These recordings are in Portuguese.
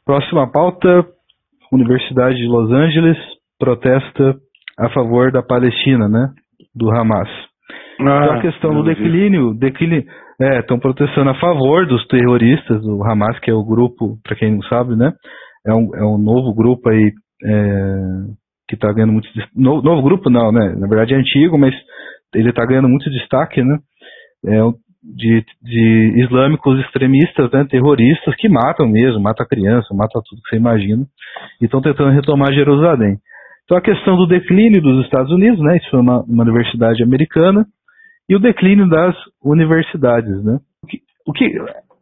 Próxima pauta, Universidade de Los Angeles protesta a favor da Palestina, né? Do Hamas. Então a questão do declínio, estão protestando a favor dos terroristas do Hamas, que é o grupo, para quem não sabe, né? É um novo grupo aí que está ganhando muito novo grupo não, né? Na verdade é antigo, mas ele está ganhando muito destaque, né? De islâmicos extremistas, né? Terroristas que matam mesmo, matam a criança, matam tudo que você imagina, e estão tentando retomar Jerusalém. Então a questão do declínio dos Estados Unidos, né? Isso foi uma universidade americana, e o declínio das universidades, né?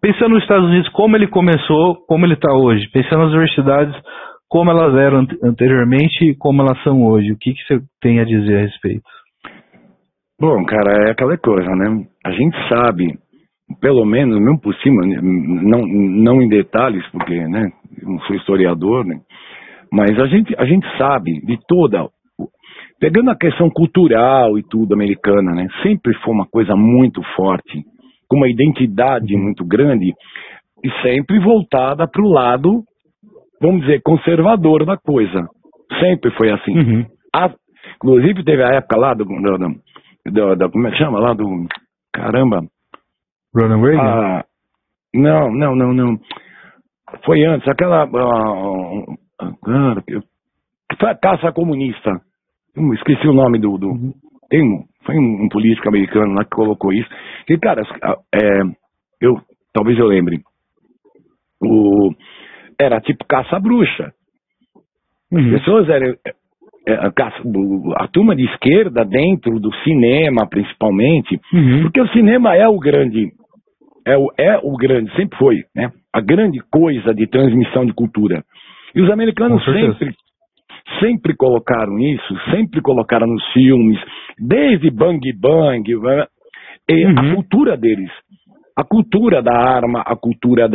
Pensando nos Estados Unidos, como ele começou, como ele está hoje, pensando nas universidades, como elas eram anteriormente e como elas são hoje, o que você tem a dizer a respeito? Bom, cara, é aquela coisa, né? A gente sabe, pelo menos, mesmo por cima, não em detalhes, porque, né, eu não sou historiador, né? Mas a gente sabe de toda, pegando a questão cultural e tudo americana, né? Sempre foi uma coisa muito forte, com uma identidade muito grande e sempre voltada para o lado, vamos dizer, conservador da coisa. Sempre foi assim. Uhum. Inclusive teve a época lá como é que chama lá do... Caramba. Ronald Reagan? Não. Foi antes, aquela... foi a caça comunista. Esqueci o nome Uhum. Foi um político americano lá que colocou isso. Que, cara, talvez eu lembre. Era tipo caça-bruxa. Uhum. As pessoas eram... A turma de esquerda dentro do cinema, principalmente, porque o cinema é o grande, sempre foi, né? A grande coisa de transmissão de cultura. E os americanos sempre colocaram isso, sempre colocaram nos filmes, desde Bang Bang, a cultura deles, a cultura da arma, a cultura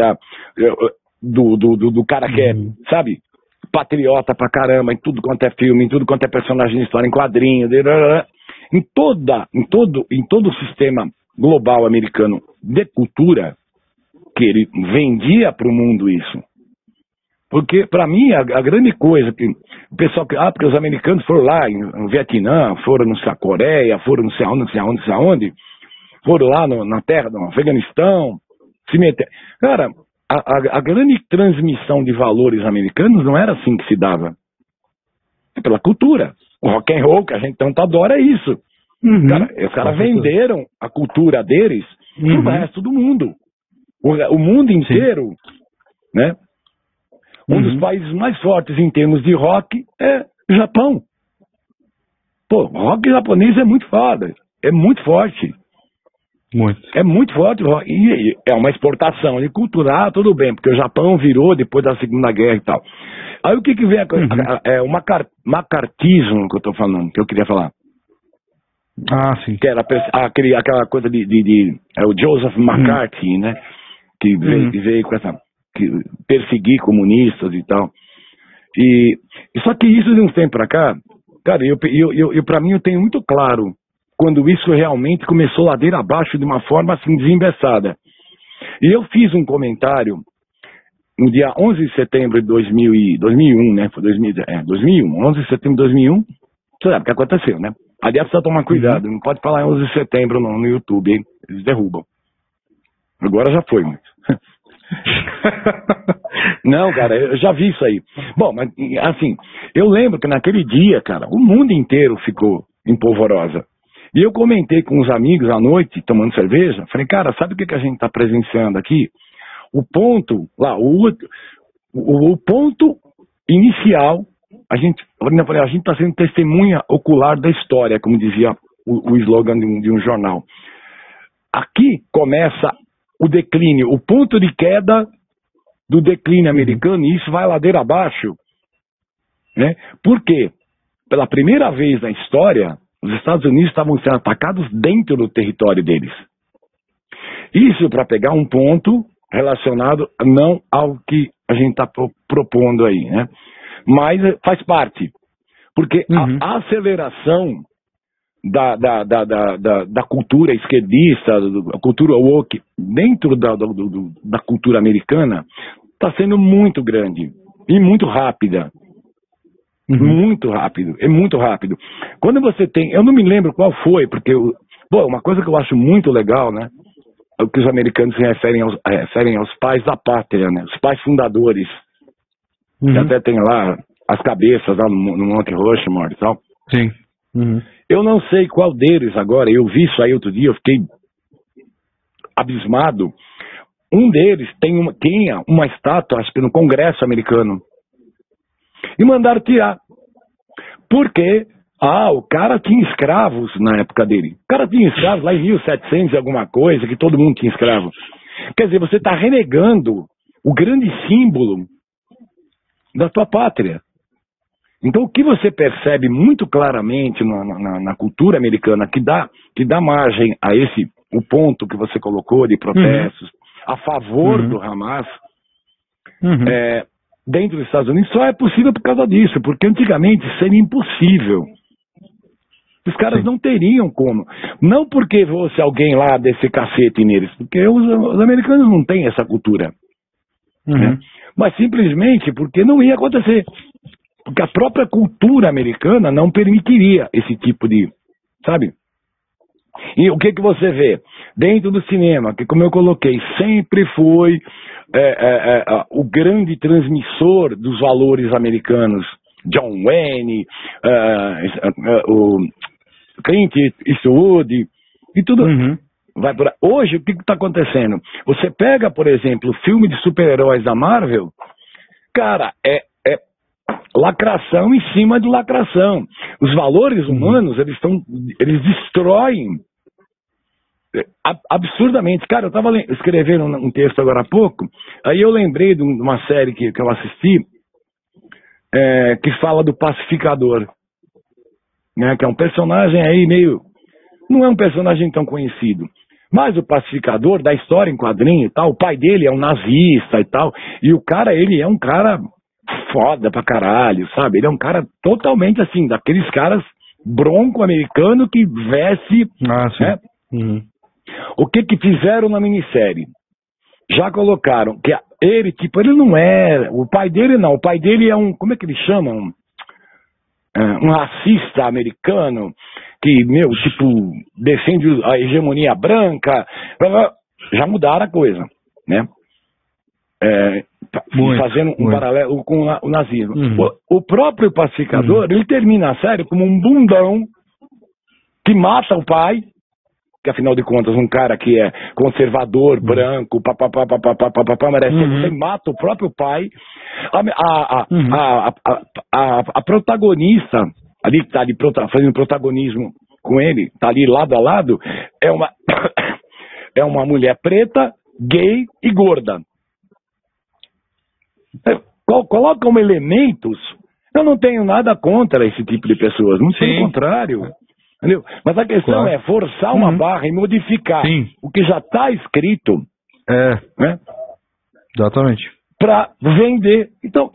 do cara que é, sabe? Patriota pra caramba, em tudo quanto é filme, em tudo quanto é personagem de história, em quadrinho, em todo o sistema global americano de cultura, que ele vendia para o mundo isso. Porque, para mim, a grande coisa que o pessoal, porque os americanos foram lá no Vietnã, foram não sei a Coreia, foram não sei aonde, foram lá na terra do Afeganistão, se meter. Cara, a grande transmissão de valores americanos não era assim que se dava. É pela cultura. O rock and roll que a gente tanto adora é isso. Os caras venderam a cultura deles pro resto do mundo. O mundo inteiro, né? Um dos países mais fortes em termos de rock é o Japão. Pô, rock japonês é muito foda. É muito forte. É muito forte e é uma exportação de cultura, tudo bem, porque o Japão virou depois da Segunda Guerra e tal. Aí o que vem é o macartismo que eu tô falando, que eu queria falar. Sim. Que era aquela coisa é o Joseph McCarthy, né? Que veio com essa... perseguir comunistas e tal. E só que isso de uns tempos pra cá, cara, pra mim eu tenho muito claro quando isso realmente começou ladeira abaixo de uma forma assim desembeçada. E eu fiz um comentário no dia 11 de setembro de 2001, né? Foi 2001, 11 de setembro de 2001. Você sabe o que aconteceu, né? Aliás, precisa tomar cuidado, não pode falar em 11 de setembro no YouTube, hein? Eles derrubam. Agora já foi, mas... Não, cara, eu já vi isso aí. Bom, mas assim, eu lembro que naquele dia, cara, o mundo inteiro ficou em polvorosa. E eu comentei com uns amigos à noite, tomando cerveja, falei, cara, sabe o que a gente está presenciando aqui? O ponto, lá, o ponto inicial, a gente está sendo testemunha ocular da história, como dizia o slogan de um jornal. Aqui começa o declínio, o ponto de queda do declínio americano, e isso vai ladeira abaixo, né? Por quê? Pela primeira vez na história, os Estados Unidos estavam sendo atacados dentro do território deles. Isso para pegar um ponto relacionado não ao que a gente está propondo aí, né? Mas faz parte, porque a aceleração da cultura esquerdista, da cultura woke, dentro da cultura americana, está sendo muito grande e muito rápida. Muito rápido, é muito rápido. Quando você tem, eu não me lembro qual foi, porque uma coisa que eu acho muito legal, né? É o que os americanos se referem aos pais da pátria, né? Os pais fundadores. Que até tem lá as cabeças lá no Monte Rushmore e tal. Sim. Eu não sei qual deles agora, eu vi isso aí outro dia, eu fiquei abismado. Um deles tinha uma estátua, acho que no Congresso americano. E mandaram tirar. Porque, o cara tinha escravos na época dele. O cara tinha escravos lá em 1700 e alguma coisa, que todo mundo tinha escravo. Quer dizer, você está renegando o grande símbolo da tua pátria. Então, o que você percebe muito claramente na cultura americana, que dá margem a o ponto que você colocou de protestos a favor do Hamas, dentro dos Estados Unidos, só é possível por causa disso, porque antigamente seria impossível. Os caras não teriam como. Não porque fosse alguém lá desse cacete neles, porque os americanos não têm essa cultura. Né? Mas simplesmente porque não ia acontecer. Porque a própria cultura americana não permitiria esse tipo de... Sabe? E o que você vê? Dentro do cinema, que como eu coloquei, sempre foi o grande transmissor dos valores americanos. John Wayne, o Clint Eastwood, e tudo vai por aí. Hoje, o que está acontecendo? Você pega, por exemplo, o filme de super-heróis da Marvel, cara, é lacração em cima de lacração. Os valores humanos, eles destroem absurdamente. Cara, eu estava escrevendo um texto agora há pouco, aí eu lembrei de uma série que eu assisti, que fala do Pacificador, né, que é um personagem aí meio... Não é um personagem tão conhecido, mas o Pacificador, da história em quadrinho e tal, o pai dele é um nazista e tal, e o cara, ele é um cara foda pra caralho, sabe? Ele é um cara totalmente assim, daqueles caras bronco-americano que veste... né? O que fizeram na minissérie? Já colocaram que ele não é... O pai dele não, o pai dele é como é que eles chamam? Um racista americano que, defende a hegemonia branca. Já mudaram a coisa, né? Fazendo um paralelo com o nazismo. O próprio Pacificador, ele termina a série como um bundão que mata o pai, que afinal de contas um cara que é conservador, branco, merece, você mata o próprio pai. A protagonista, ali que está ali fazendo protagonismo com ele, está ali lado a lado, é uma mulher preta, gay e gorda. Coloca como elementos. Eu não tenho nada contra esse tipo de pessoas, muito pelo contrário. Entendeu? Mas a questão é forçar uma barra e modificar o que já está escrito. Né? Exatamente. Para vender. Então,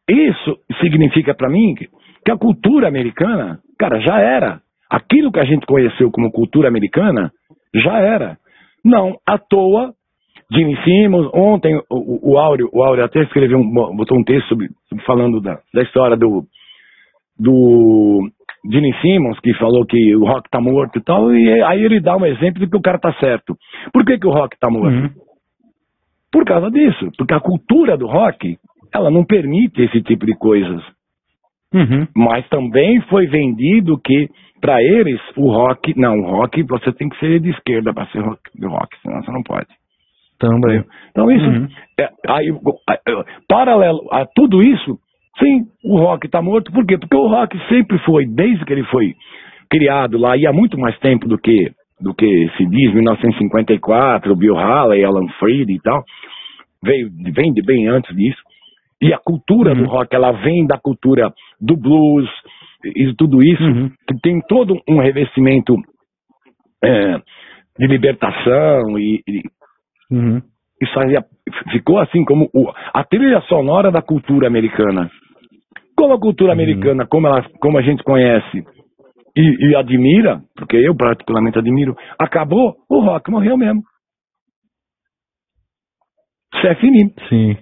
isso significa para mim que a cultura americana, cara, já era. Aquilo que a gente conheceu como cultura americana, já era. Não à toa. Gene Simmons, ontem o Áureo até escreveu, botou um texto falando da história do Gene Simmons, que falou que o rock tá morto e tal, e aí ele dá um exemplo de que o cara tá certo. Por que o rock tá morto? Por causa disso, porque a cultura do rock, ela não permite esse tipo de coisas. Mas também foi vendido que, para eles, o rock você tem que ser de esquerda para ser de rock, senão você não pode. Também. Então isso, paralelo a tudo isso, sim, o rock está morto. Por quê? Porque o rock sempre foi, desde que ele foi criado lá, e há muito mais tempo do que se diz, 1954, Bill Haley, Alan Freed e tal, vem de bem antes disso. E a cultura do rock, ela vem da cultura do blues e tudo isso, que tem todo um revestimento de libertação isso ficou assim como a trilha sonora da cultura americana. Como a cultura americana, como a gente conhece e admira, porque eu particularmente admiro, acabou, o rock morreu mesmo. C'est fini. Sim.